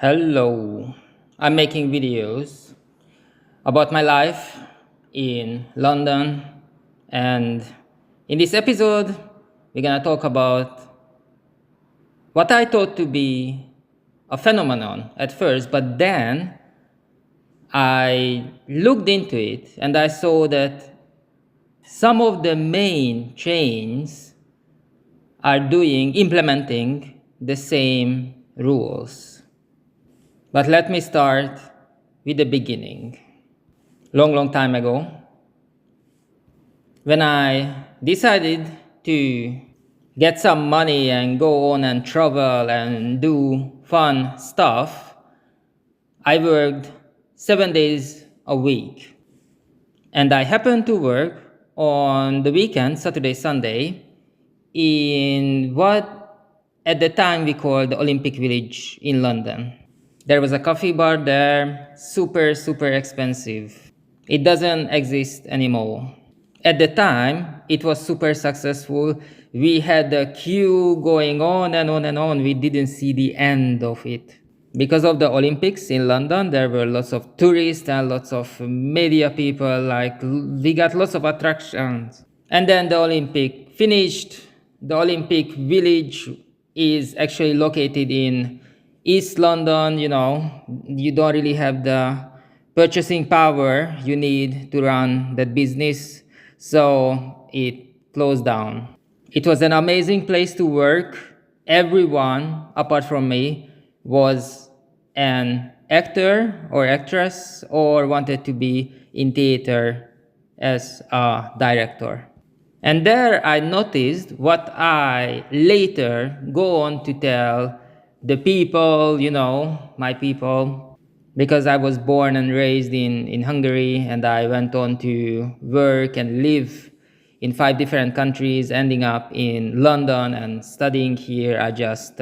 Hello, I'm making videos about my life in London, and in this episode, we're gonna talk about what I thought to be a phenomenon at first, but then I looked into it and I saw that some of the main chains are implementing the same rules. But let me start with the beginning. Long time ago, when I decided to get some money and go on and travel and do fun stuff, I worked 7 days a week. And I happened to work on the weekend, Saturday, Sunday, in what at the time we called the Olympic Village in London. There was a coffee bar there, super expensive. It doesn't exist anymore. At the time, it was super successful. We had a queue going on and on and on. We didn't see the end of it. Because of the Olympics in London, there were lots of tourists and lots of media people. We got lots of attractions. And then the Olympic finished. The Olympic Village is actually located in East London. You don't really have the purchasing power you need to run that business, so it closed down. It was an amazing place to work. Everyone, apart from me, was an actor or actress or wanted to be in theater as a director. And there I noticed what I later go on to tell the people, my people, because I was born and raised in Hungary, and I went on to work and live in 5 different countries, ending up in London and studying here. I just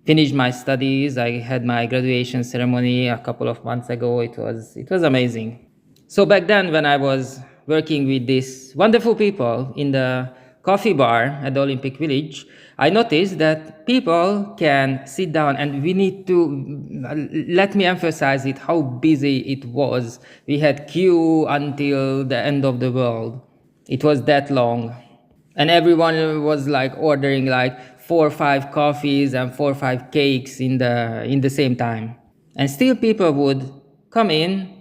finished my studies. I had my graduation ceremony a couple of months ago. It was amazing. So back then, when I was working with these wonderful people in the coffee bar at the Olympic Village, I noticed that people can sit down, and we need to, let me emphasize it, how busy it was. We had queue until the end of the world. It was that long. And everyone was ordering 4 or 5 coffees and 4 or 5 cakes in the same time. And still people would come in,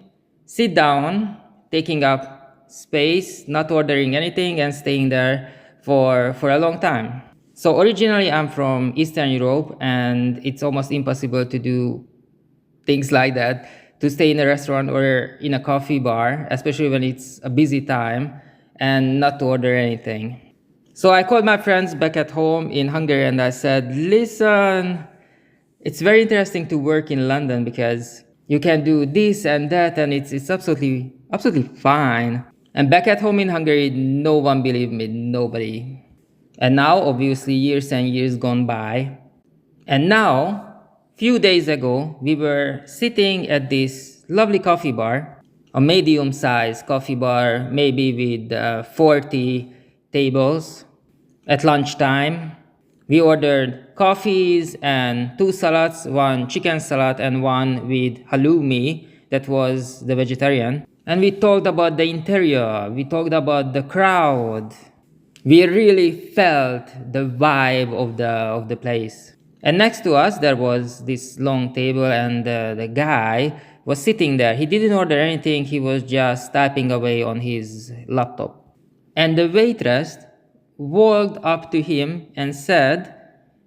sit down, taking up space, not ordering anything, and staying there for a long time. So originally I'm from Eastern Europe, and it's almost impossible to do things like that, to stay in a restaurant or in a coffee bar, especially when it's a busy time, and not to order anything. So I called my friends back at home in Hungary and I said, listen, it's very interesting to work in London because you can do this and that, and it's absolutely fine. And back at home in Hungary, no one believed me, nobody. And now, obviously, years and years gone by. And now, few days ago, we were sitting at this lovely coffee bar, a medium-sized coffee bar, maybe with 40 tables. At lunchtime, we ordered coffees and 2 salads, 1 chicken salad and 1 with halloumi, that was the vegetarian. And we talked about the interior, we talked about the crowd. We really felt the vibe of the place. And next to us, there was this long table, and the guy was sitting there. He didn't order anything, he was just typing away on his laptop. And the waitress walked up to him and said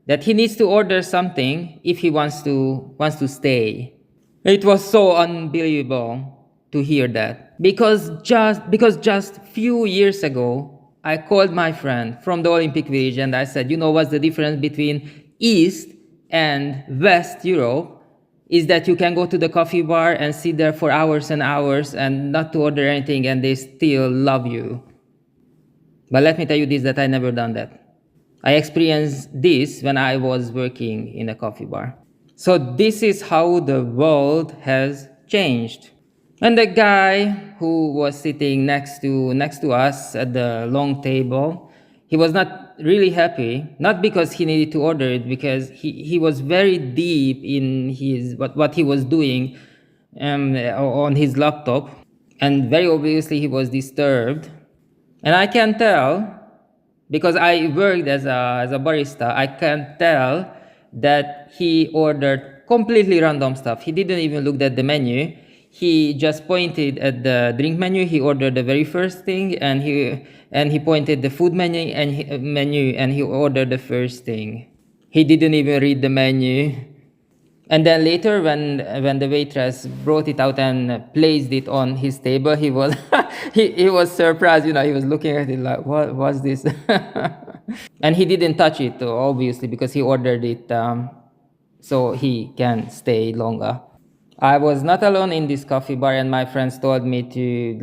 that he needs to order something if he wants to stay. It was so unbelievable to hear that, because just few years ago I called my friend from the Olympic Village and I said, what's the difference between East and West Europe? Is that you can go to the coffee bar and sit there for hours and hours and not to order anything, and they still love you. But let me tell you this, that I never done that. I experienced this when I was working in a coffee bar. So this is how the world has changed. And the guy who was sitting next to us at the long table, he was not really happy, not because he needed to order it, because he was very deep in his what he was doing on his laptop, and very obviously he was disturbed. And I can tell, because I worked as a barista, I can tell that he ordered completely random stuff. He didn't even look at the menu. He just pointed at the drink menu. He ordered the very first thing, and he pointed the food menu and he ordered the first thing. He didn't even read the menu. And then later, when the waitress brought it out and placed it on his table, he was he was surprised. He was looking at it like, what was this? And he didn't touch it, obviously, because he ordered it so he can stay longer. I was not alone in this coffee bar, and my friends told me to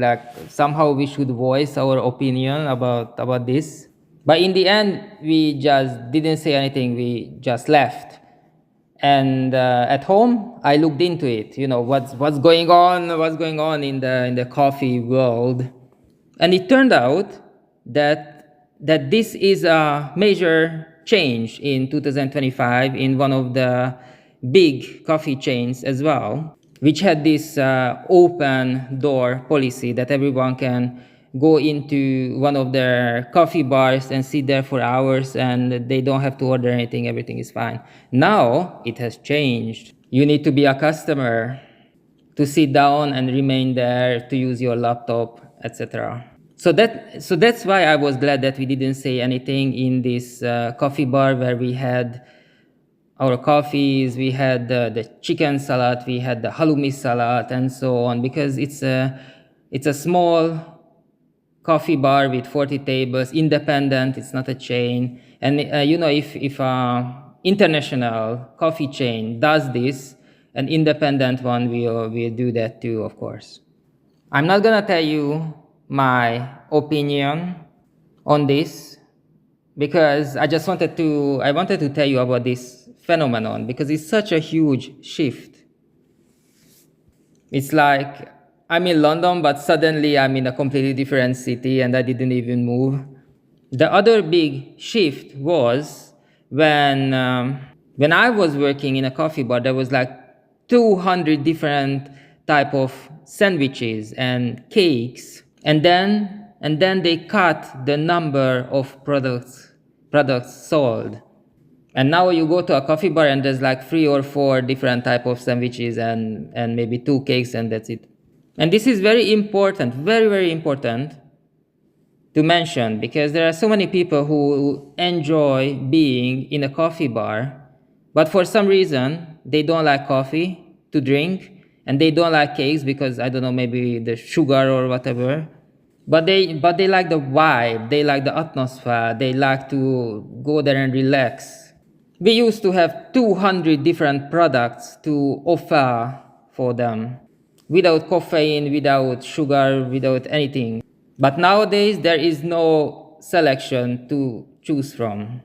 somehow we should voice our opinion about this. But in the end, we just didn't say anything. We just left. And at home, I looked into it. What's going on in the coffee world, and it turned out that this is a major change in 2025 in one of the big coffee chains as well, which had this open door policy that everyone can go into one of their coffee bars and sit there for hours, and they don't have to order anything. Everything is fine. Now it has changed. You need to be a customer to sit down and remain there, to use your laptop, etc. So that's why I was glad that we didn't say anything in this coffee bar, where we had our coffees, we had the chicken salad, we had the halloumi salad, and so on, because it's a small coffee bar with 40 tables, independent. It's not a chain. And if a international coffee chain does this, an independent one will do that too, of course. I'm not gonna tell you my opinion on this, because I wanted to tell you about this phenomenon, because it's such a huge shift. It's like I'm in London, but suddenly I'm in a completely different city, and I didn't even move. The other big shift was when I was working in a coffee bar. There was 200 different type of sandwiches and cakes, and then they cut the number of products sold. And now you go to a coffee bar and there's 3 or 4 different type of sandwiches and maybe 2 cakes, and that's it. And this is very important, very, very important to mention, because there are so many people who enjoy being in a coffee bar, but for some reason they don't like coffee to drink, and they don't like cakes because, I don't know, maybe the sugar or whatever. But they like the vibe, they like the atmosphere, they like to go there and relax. We used to have 200 different products to offer for them, without caffeine, without sugar, without anything. But nowadays, there is no selection to choose from.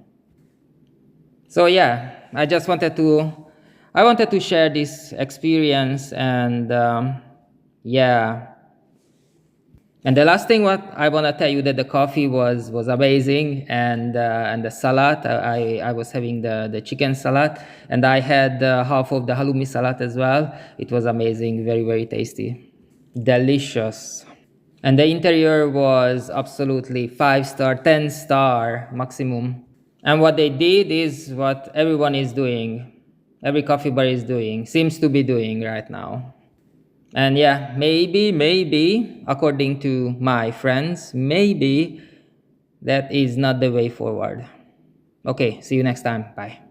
So yeah, I wanted to share this experience, and yeah. And the last thing what I want to tell you, that the coffee was amazing, and the salad, I was having the chicken salad, and I had half of the halloumi salad as well. It was amazing, very, very tasty, delicious. And the interior was absolutely 5-star, 10-star maximum. And what they did is what everyone is doing, every coffee bar is doing, seems to be doing right now. And yeah, maybe, according to my friends, maybe that is not the way forward. Okay, see you next time. Bye.